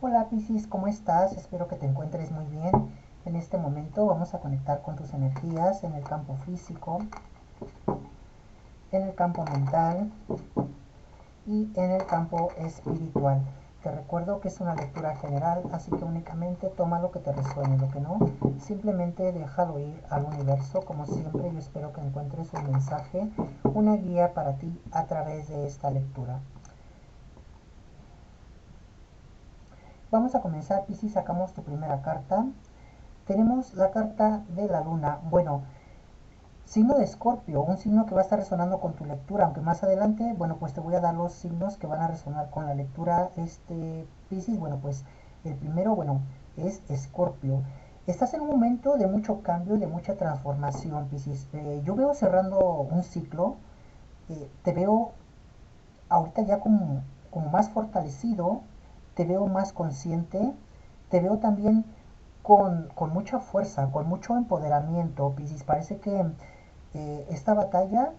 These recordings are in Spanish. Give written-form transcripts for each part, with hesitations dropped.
Hola Piscis, ¿cómo estás? Espero que te encuentres muy bien. En este momento vamos a conectar con tus energías en el campo físico, en el campo mental y en el campo espiritual. Te recuerdo que es una lectura general, así que únicamente toma lo que te resuene, lo que no, simplemente déjalo ir al universo. Como siempre, yo espero que encuentres un mensaje, una guía para ti a través de esta lectura. Vamos a comenzar, Piscis, sacamos tu primera carta. Tenemos la carta de la luna. Bueno, signo de Escorpio, un signo que va a estar resonando con tu lectura, aunque más adelante, bueno, pues te voy a dar los signos que van a resonar con la lectura, Piscis. Bueno, pues el primero, bueno, es Escorpio. Estás en un momento de mucho cambio y de mucha transformación, Piscis. Yo veo cerrando un ciclo, te veo ahorita ya como más fortalecido, te veo más consciente, te veo también con mucha fuerza, con mucho empoderamiento, Piscis. Parece que esta batalla,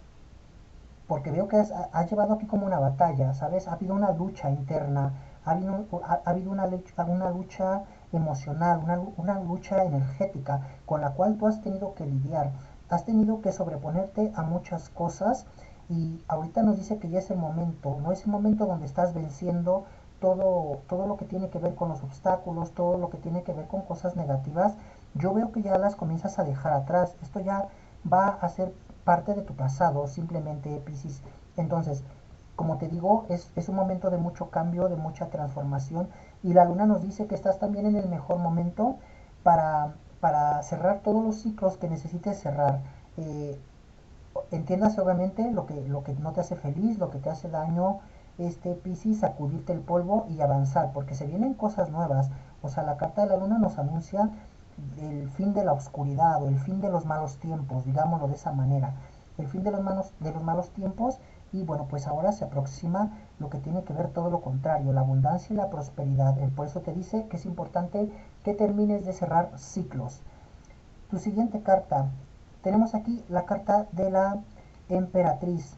porque veo que has llevado aquí como una batalla, ¿sabes? Ha habido una lucha interna, ha habido una lucha emocional, una lucha energética con la cual tú has tenido que lidiar, has tenido que sobreponerte a muchas cosas y ahorita nos dice que ya es el momento, no es el momento donde estás venciendo todo lo que tiene que ver con los obstáculos, todo lo que tiene que ver con cosas negativas. Yo veo que ya las comienzas a dejar atrás, esto ya va a ser parte de tu pasado, simplemente, Piscis. Entonces, como te digo, es un momento de mucho cambio, de mucha transformación, y la luna nos dice que estás también en el mejor momento para cerrar todos los ciclos que necesites cerrar. Eh, Entiendas obviamente lo que no te hace feliz, lo que te hace daño, Piscis, sacudirte el polvo y avanzar, porque se vienen cosas nuevas. O sea, la carta de la luna nos anuncia el fin de la oscuridad o el fin de los malos tiempos, digámoslo de esa manera. El fin de los malos tiempos, y bueno, pues ahora se aproxima lo que tiene que ver todo lo contrario, la abundancia y la prosperidad. Por eso te dice que es importante que termines de cerrar ciclos. Tu siguiente carta, tenemos aquí la carta de la emperatriz.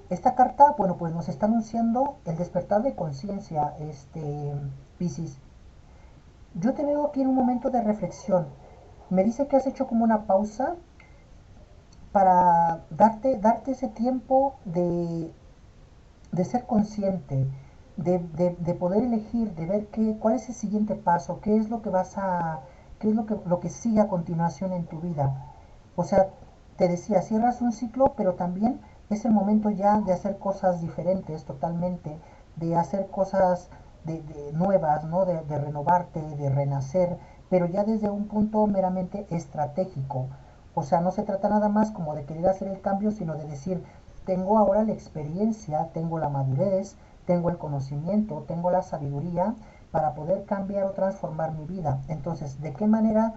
Esta carta, bueno, pues nos está anunciando el despertar de conciencia, Piscis. Yo te veo aquí en un momento de reflexión. Me dice que has hecho como una pausa para darte ese tiempo de ser consciente, de poder elegir, de ver cuál es el siguiente paso, qué es lo que qué es lo que sigue a continuación en tu vida. O sea, te decía, cierras un ciclo, pero también es el momento ya de hacer cosas diferentes totalmente, de hacer cosas nuevas, ¿no? De renovarte, de renacer, pero ya desde un punto meramente estratégico. O sea, no se trata nada más como de querer hacer el cambio, sino de decir, tengo ahora la experiencia, tengo la madurez, tengo el conocimiento, tengo la sabiduría para poder cambiar o transformar mi vida. Entonces, ¿de qué manera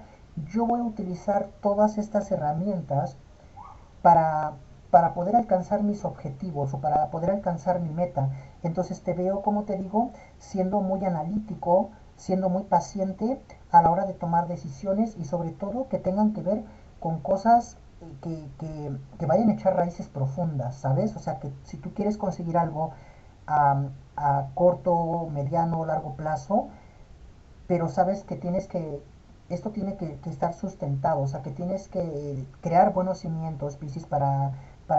yo voy a utilizar todas estas herramientas para, para poder alcanzar mis objetivos o para poder alcanzar mi meta? Entonces te veo, como te digo, siendo muy analítico, siendo muy paciente a la hora de tomar decisiones y sobre todo que tengan que ver con cosas que vayan a echar raíces profundas, ¿sabes? O sea, que si tú quieres conseguir algo a corto, mediano, largo plazo, pero sabes que esto tiene que estar sustentado, o sea, que tienes que crear buenos cimientos, Piscis, para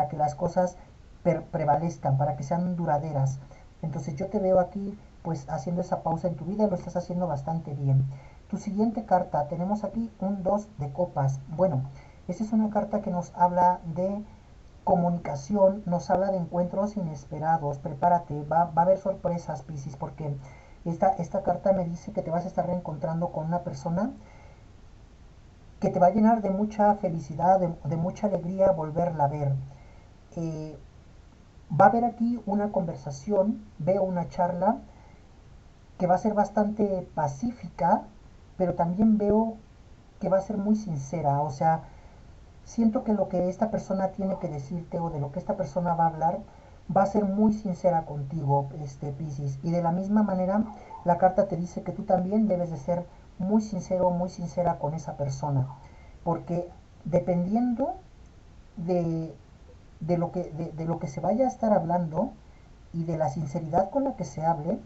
que las cosas prevalezcan, para que sean duraderas. Entonces yo te veo aquí, pues, haciendo esa pausa en tu vida y lo estás haciendo bastante bien. Tu siguiente carta, tenemos aquí un 2 de copas. Bueno, esta es una carta que nos habla de comunicación, nos habla de encuentros inesperados. Prepárate, va a haber sorpresas, Piscis, porque esta carta me dice que te vas a estar reencontrando con una persona que te va a llenar de mucha felicidad, de mucha alegría volverla a ver. Eh, Va a haber aquí una conversación, veo una charla que va a ser bastante pacífica, pero también veo que va a ser muy sincera. O sea, siento que lo que esta persona tiene que decirte o de lo que esta persona va a hablar va a ser muy sincera contigo, Piscis. Y de la misma manera, la carta te dice que tú también debes de ser muy sincero, muy sincera con esa persona. Porque dependiendo de, de lo que se vaya a estar hablando, y de la sinceridad con la que se hable,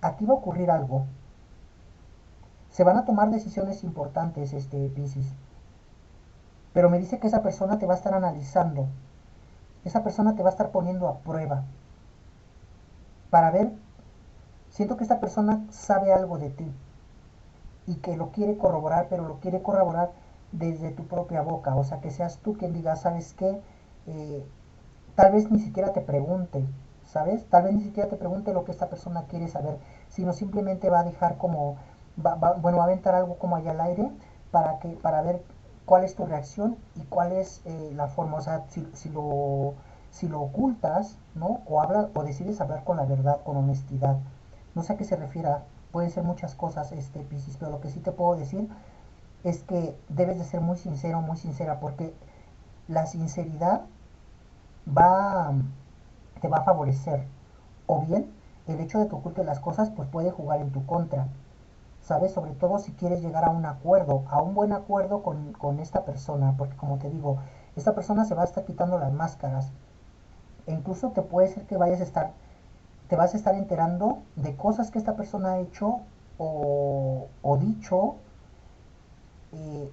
aquí va a ocurrir algo. Se van a tomar decisiones importantes, Piscis. Pero me dice que esa persona te va a estar analizando. Esa persona te va a estar poniendo a prueba. Para ver, siento que esta persona sabe algo de ti. Y que lo quiere corroborar, pero lo quiere corroborar desde tu propia boca. O sea, que seas tú quien diga, ¿sabes qué? Eh, Tal vez ni siquiera te pregunte, ¿sabes? Tal vez ni siquiera te pregunte lo que esta persona quiere saber, sino simplemente va a dejar como, bueno, va a aventar algo como allá al aire para ver cuál es tu reacción y cuál es la forma, o sea, si lo ocultas, ¿no? O decides hablar con la verdad, con honestidad. No sé a qué se refiera, pueden ser muchas cosas, Piscis, pero lo que sí te puedo decir es que debes de ser muy sincero, muy sincera, porque la sinceridad va, te va a favorecer. O bien, el hecho de que oculte las cosas pues puede jugar en tu contra. ¿Sabes? Sobre todo si quieres llegar a un acuerdo, a un buen acuerdo con esta persona, porque como te digo, esta persona se va a estar quitando las máscaras. E incluso te puede ser que te vas a estar enterando de cosas que esta persona ha hecho o dicho, eh,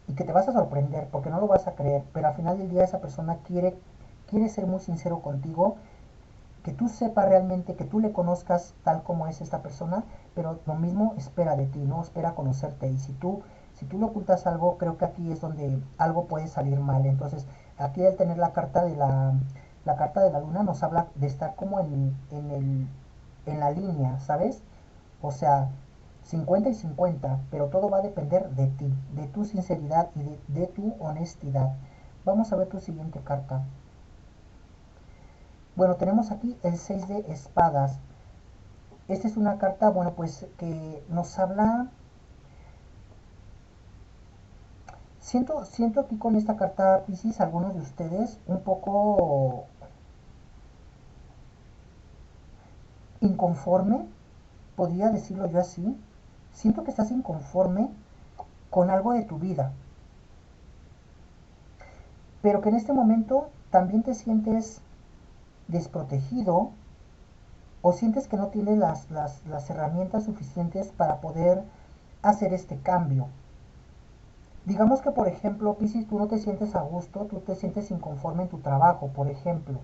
y que te vas a sorprender porque no lo vas a creer, pero al final del día esa persona quiere ser muy sincero contigo, que tú sepas realmente, que tú le conozcas tal como es esta persona, pero lo mismo espera de ti, no espera conocerte. Y si tú le ocultas algo, creo que aquí es donde algo puede salir mal. Entonces, aquí al tener la carta de la luna nos habla de estar como en la línea, ¿sabes? O sea, 50 y 50, pero todo va a depender de ti, de tu sinceridad y de tu honestidad. Vamos a ver tu siguiente carta. Bueno, tenemos aquí el 6 de espadas. Esta es una carta, bueno, pues que nos habla. Siento aquí con esta carta, Piscis, algunos de ustedes un poco inconforme, podría decirlo yo así. Siento que estás inconforme con algo de tu vida, pero que en este momento también te sientes desprotegido o sientes que no tienes las herramientas suficientes para poder hacer este cambio. Digamos que, por ejemplo, Piscis, tú no te sientes a gusto, tú te sientes inconforme en tu trabajo, por ejemplo,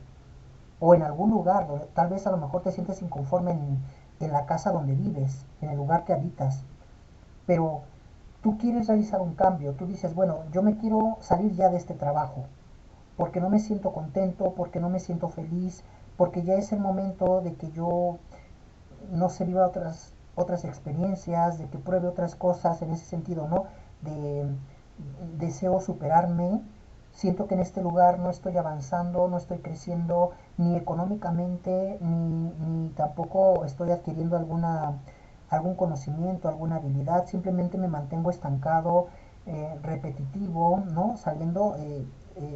o en algún lugar donde tal vez a lo mejor te sientes inconforme en la casa donde vives, en el lugar que habitas, pero tú quieres realizar un cambio, tú dices, bueno, yo me quiero salir ya de este trabajo, porque no me siento contento, porque no me siento feliz, porque ya es el momento de que yo, no sé, viva otras experiencias, de que pruebe otras cosas en ese sentido, ¿no? De deseo superarme, siento que en este lugar no estoy avanzando, no estoy creciendo ni económicamente, ni tampoco estoy adquiriendo algún conocimiento, alguna habilidad, simplemente me mantengo estancado, repetitivo, ¿no?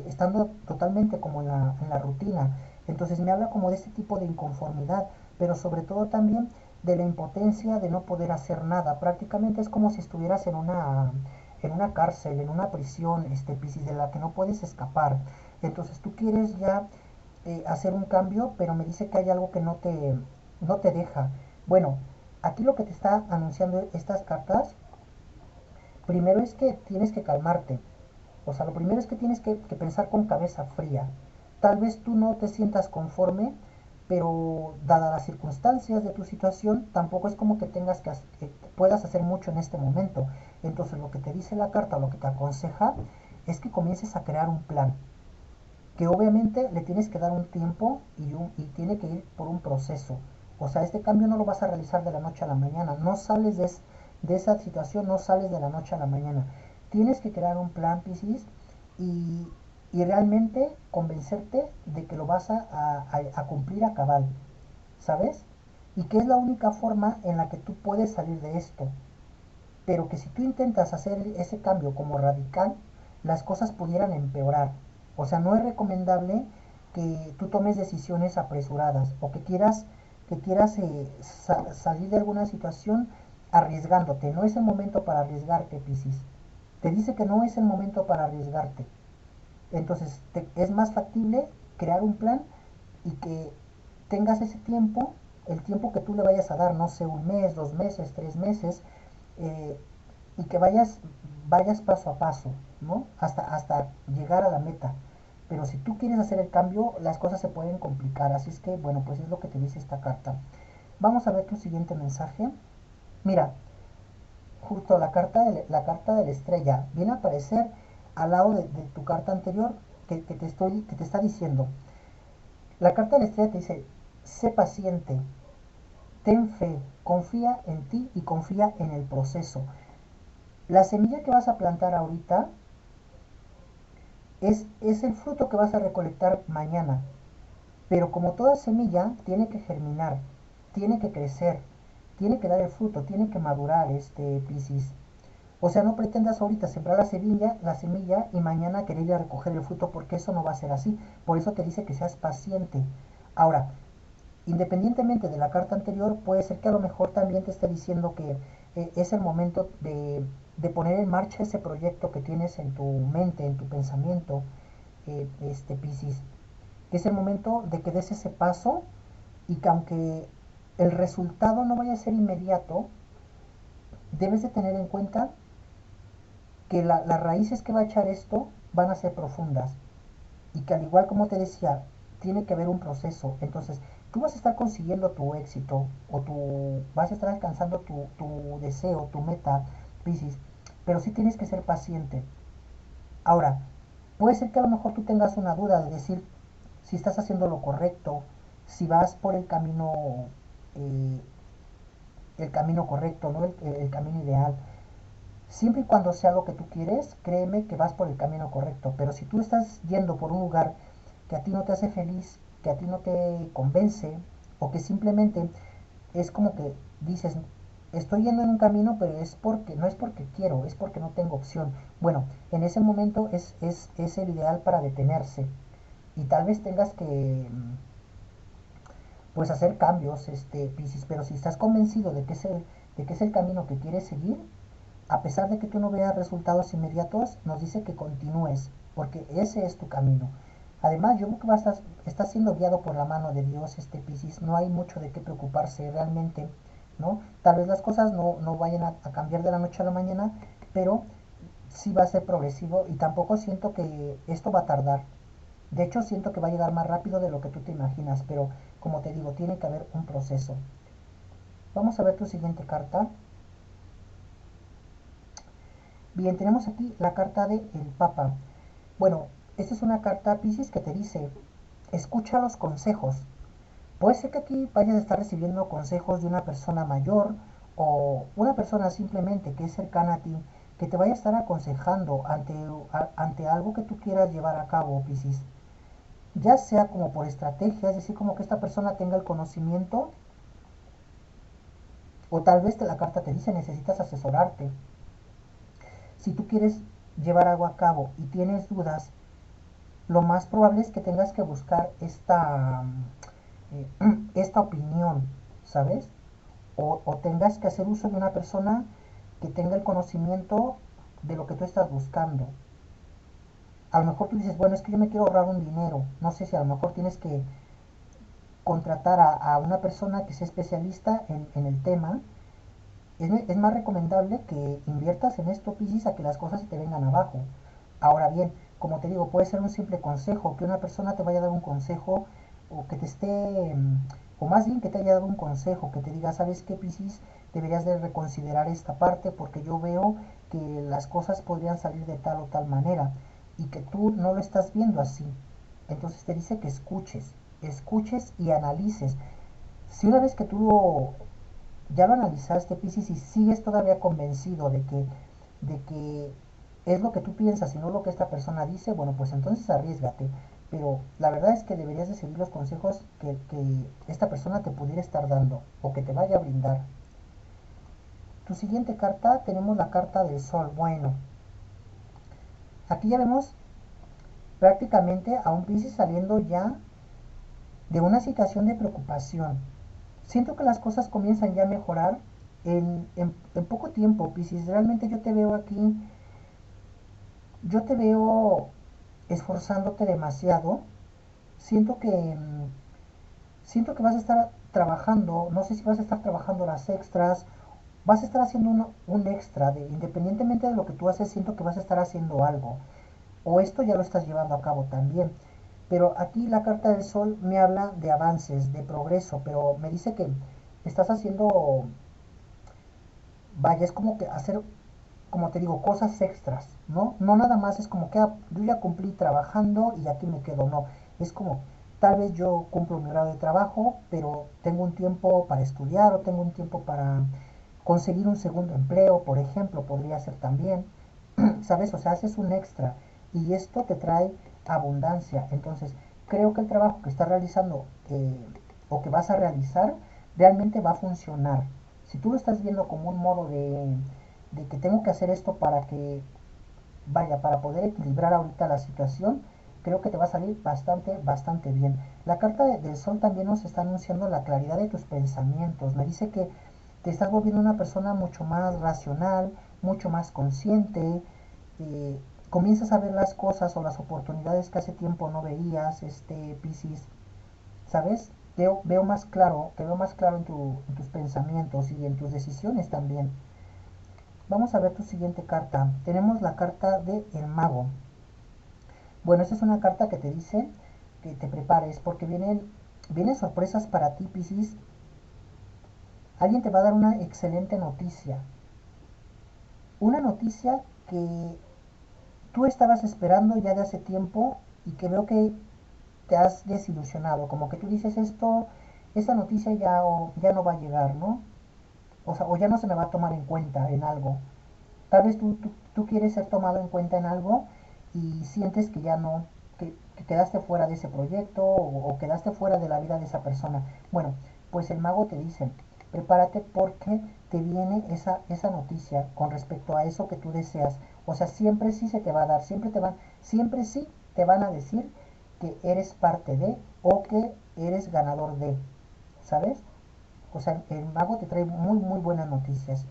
Estando totalmente como en la rutina. Entonces me habla como de este tipo de inconformidad, pero sobre todo también de la impotencia de no poder hacer nada. Prácticamente es como si estuvieras en una cárcel, en una prisión, Piscis, de la que no puedes escapar. Entonces tú quieres ya hacer un cambio, pero me dice que hay algo que no te deja. Bueno, aquí lo que te está anunciando estas cartas, primero es que tienes que calmarte. O sea, lo primero es que tienes que pensar con cabeza fría. Tal vez tú no te sientas conforme, pero dadas las circunstancias de tu situación, tampoco es como que que puedas hacer mucho en este momento. Entonces, lo que te dice la carta, lo que te aconseja, es que comiences a crear un plan, que obviamente le tienes que dar un tiempo y tiene que ir por un proceso. O sea, este cambio no lo vas a realizar de la noche a la mañana. No sales de esa situación, no sales de la noche a la mañana. Tienes que crear un plan, Piscis, y, y realmente convencerte de que lo vas a cumplir a cabal, ¿sabes? Y que es la única forma en la que tú puedes salir de esto. Pero que si tú intentas hacer ese cambio como radical, las cosas pudieran empeorar. O sea, no es recomendable que tú tomes decisiones apresuradas o que quieras salir de alguna situación arriesgándote. No es el momento para arriesgarte, Piscis. Te dice que no es el momento para arriesgarte. Entonces es más factible crear un plan y que tengas ese tiempo, el tiempo que tú le vayas a dar, no sé, un mes, 2 meses, 3 meses, eh, y que vayas paso a paso, ¿no? Hasta llegar a la meta. Pero si tú quieres hacer el cambio, las cosas se pueden complicar. Así es que, bueno, pues es lo que te dice esta carta. Vamos a ver tu siguiente mensaje. Mira, justo la carta de la estrella viene a aparecer al lado de tu carta anterior que te está diciendo. La carta de la estrella te dice, sé paciente, ten fe, confía en ti y confía en el proceso. La semilla que vas a plantar ahorita es el fruto que vas a recolectar mañana. Pero como toda semilla, tiene que germinar, tiene que crecer, tiene que dar el fruto, tiene que madurar, Piscis. O sea, no pretendas ahorita sembrar la semilla y mañana querer ir a recoger el fruto porque eso no va a ser así. Por eso te dice que seas paciente. Ahora, independientemente de la carta anterior, puede ser que a lo mejor también te esté diciendo que es el momento de poner en marcha ese proyecto que tienes en tu mente, en tu pensamiento, Piscis. Que es el momento de que des ese paso y que aunque el resultado no vaya a ser inmediato, debes de tener en cuenta que las raíces que va a echar esto van a ser profundas y que al igual como te decía, tiene que haber un proceso. Entonces, tú vas a estar consiguiendo tu éxito o vas a estar alcanzando tu deseo, tu meta, Piscis, pero sí tienes que ser paciente. Ahora, puede ser que a lo mejor tú tengas una duda de decir si estás haciendo lo correcto, si vas por eh, el camino correcto, ¿no? El camino ideal. Siempre y cuando sea lo que tú quieres, créeme que vas por el camino correcto. Pero si tú estás yendo por un lugar que a ti no te hace feliz, que a ti no te convence, o que simplemente es como que dices, estoy yendo en un camino, pero no es porque quiero, es porque no tengo opción. Bueno, en ese momento es el ideal para detenerse. Y tal vez tengas que pues hacer cambios, Piscis, pero si estás convencido de que es el camino que quieres seguir, a pesar de que tú no veas resultados inmediatos, nos dice que continúes, porque ese es tu camino. Además, yo creo que estás siendo guiado por la mano de Dios, Piscis, no hay mucho de qué preocuparse realmente, ¿no? Tal vez las cosas no vayan a cambiar de la noche a la mañana, pero sí va a ser progresivo y tampoco siento que esto va a tardar. De hecho, siento que va a llegar más rápido de lo que tú te imaginas, pero como te digo, tiene que haber un proceso. Vamos a ver tu siguiente carta. Bien, tenemos aquí la carta del Papa. Bueno, esta es una carta, Piscis, que te dice, escucha los consejos. Puede ser que aquí vayas a estar recibiendo consejos de una persona mayor o una persona simplemente que es cercana a ti, que te vaya a estar aconsejando ante algo que tú quieras llevar a cabo, Piscis. Ya sea como por estrategia, es decir, como que esta persona tenga el conocimiento, o tal vez la carta te dice necesitas asesorarte. Si tú quieres llevar algo a cabo y tienes dudas, lo más probable es que tengas que buscar esta opinión, ¿sabes? O tengas que hacer uso de una persona que tenga el conocimiento de lo que tú estás buscando. A lo mejor tú dices, bueno, es que yo me quiero ahorrar un dinero. No sé si a lo mejor tienes que contratar a una persona que sea especialista en el tema. Es más recomendable que inviertas en esto, Piscis, a que las cosas se te vengan abajo. Ahora bien, como te digo, puede ser un simple consejo, que una persona te vaya a dar un consejo o que te esté, o más bien que te haya dado un consejo, que te diga, ¿sabes qué, Piscis? Deberías de reconsiderar esta parte porque yo veo que las cosas podrían salir de tal o tal manera y que tú no lo estás viendo así. Entonces te dice que escuches y analices. Si una vez que tú ya lo analizaste, Piscis, y sigues todavía convencido de que es lo que tú piensas y no lo que esta persona dice, bueno, pues entonces arriesgate. Pero la verdad es que deberías de seguir los consejos que esta persona te pudiera estar dando o que te vaya a brindar. Tu siguiente carta, tenemos la carta del sol. Bueno, aquí ya vemos prácticamente a un Piscis saliendo ya de una situación de preocupación. Siento que las cosas comienzan ya a mejorar en poco tiempo, Piscis. Realmente yo te veo aquí, yo te veo esforzándote demasiado. Siento que siento que vas a estar trabajando, no sé si vas a estar trabajando las extras, vas a estar haciendo un extra, independientemente de lo que tú haces, siento que vas a estar haciendo algo, o esto ya lo estás llevando a cabo también. Pero aquí la carta del sol me habla de avances, de progreso, pero me dice que estás haciendo, vaya, es como que hacer, como te digo, cosas extras, ¿no? No nada más es como que yo ya cumplí trabajando y aquí me quedo, no. Es como, tal vez yo cumplo mi horario de trabajo, pero tengo un tiempo para estudiar o tengo un tiempo para conseguir un segundo empleo, por ejemplo, podría ser también, ¿sabes? O sea, haces un extra y esto te trae abundancia. Entonces, creo que el trabajo que estás realizando o que vas a realizar realmente va a funcionar. Si tú lo estás viendo como un modo de que tengo que hacer esto para que, vaya, para poder equilibrar ahorita la situación, creo que te va a salir bastante, bastante bien. La carta del sol también nos está anunciando la claridad de tus pensamientos. Me dice que te estás volviendo una persona mucho más racional, mucho más consciente, comienzas a ver las cosas o las oportunidades que hace tiempo no veías, Piscis, ¿sabes? Veo más claro, te veo más claro en tus pensamientos y en tus decisiones también. Vamos a ver tu siguiente carta. Tenemos la carta de el mago. Bueno, esta es una carta que te dice que te prepares porque vienen sorpresas para ti, Piscis. Alguien te va a dar una excelente noticia. Una noticia que tú estabas esperando ya de hace tiempo y que veo que te has desilusionado. Como que tú dices esto, esta noticia ya no va a llegar, ¿no? O sea, o ya no se me va a tomar en cuenta en algo. Tal vez tú quieres ser tomado en cuenta en algo y sientes que ya no, que quedaste fuera de ese proyecto o quedaste fuera de la vida de esa persona. Bueno, pues el mago te dice, prepárate porque te viene esa noticia con respecto a eso que tú deseas. O sea, siempre sí se te va a dar, siempre sí te van a decir que eres parte de o que eres ganador de, ¿sabes? O sea, el mago te trae muy, muy buenas noticias.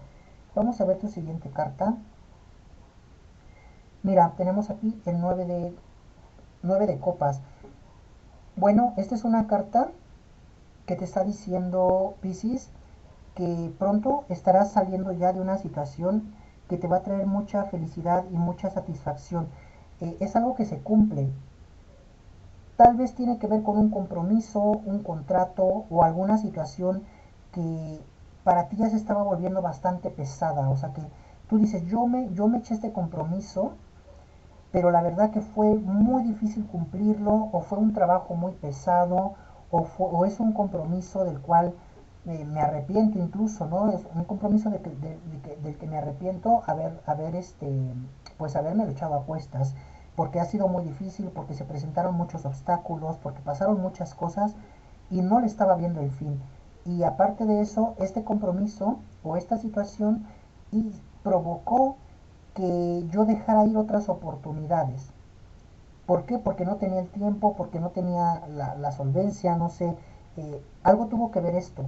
Vamos a ver tu siguiente carta. Mira, tenemos aquí el 9 de copas. Bueno, esta es una carta que te está diciendo, Piscis, que pronto estarás saliendo ya de una situación que te va a traer mucha felicidad y mucha satisfacción. Es algo que se cumple. Tal vez tiene que ver con un compromiso, un contrato o alguna situación que para ti ya se estaba volviendo bastante pesada. O sea que tú dices, yo me eché este compromiso, pero la verdad que fue muy difícil cumplirlo o fue un trabajo muy pesado o es un compromiso del cual me arrepiento incluso, ¿no? Es un compromiso del que me arrepiento pues haberme echado a cuestas, porque ha sido muy difícil, porque se presentaron muchos obstáculos, porque pasaron muchas cosas y no le estaba viendo el fin. Y aparte de eso, este compromiso o esta situación y provocó que yo dejara ir otras oportunidades. ¿Por qué? Porque no tenía el tiempo, porque no tenía la solvencia, no sé. Algo tuvo que ver esto,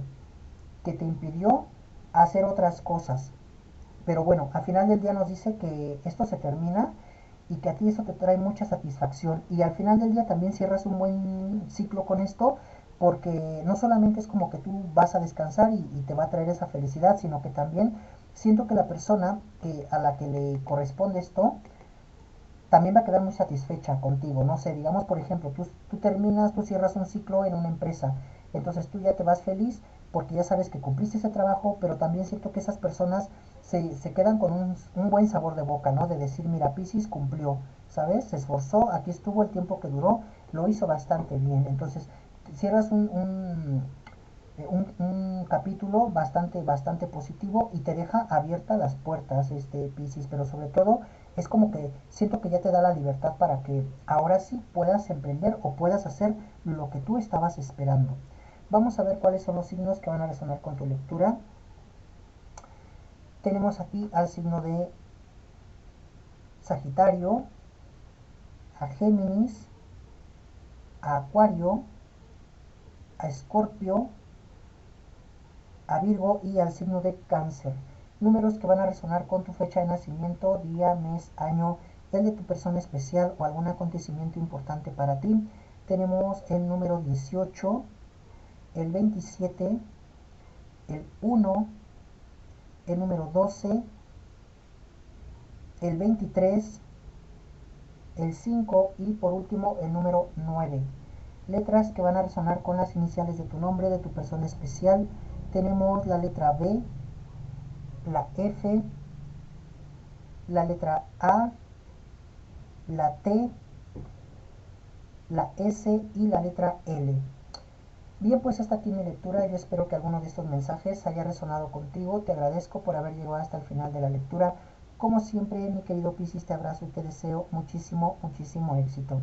que te impidió hacer otras cosas. Pero bueno, al final del día nos dice que esto se termina y que a ti eso te trae mucha satisfacción. Y al final del día también cierras un buen ciclo con esto, porque no solamente es como que tú vas a descansar y te va a traer esa felicidad, sino que también siento que la persona a la que le corresponde esto también va a quedar muy satisfecha contigo. No sé, digamos por ejemplo, tú cierras un ciclo en una empresa, entonces tú ya te vas feliz porque ya sabes que cumpliste ese trabajo, pero también siento que esas personas se quedan con un buen sabor de boca, ¿no? De decir, mira, Piscis cumplió, ¿sabes? Se esforzó, aquí estuvo el tiempo que duró, lo hizo bastante bien. Entonces, cierras un capítulo bastante, bastante positivo y te deja abiertas las puertas, Piscis, pero sobre todo es como que siento que ya te da la libertad para que ahora sí puedas emprender o puedas hacer lo que tú estabas esperando. Vamos a ver cuáles son los signos que van a resonar con tu lectura. Tenemos aquí al signo de Sagitario, a Géminis, a Acuario, a Escorpio, a Virgo y al signo de Cáncer. Números que van a resonar con tu fecha de nacimiento, día, mes, año, el de tu persona especial o algún acontecimiento importante para ti. Tenemos el número 18, el 27, el 1, el número 12, el 23, el 5 y por último el número 9. Letras que van a resonar con las iniciales de tu nombre, de tu persona especial. Tenemos la letra B, la F, la letra A, la T, la S y la letra L. Bien, pues hasta aquí mi lectura. Yo espero que alguno de estos mensajes haya resonado contigo. Te agradezco por haber llegado hasta el final de la lectura. Como siempre, mi querido Piscis, te abrazo y te deseo muchísimo, muchísimo éxito.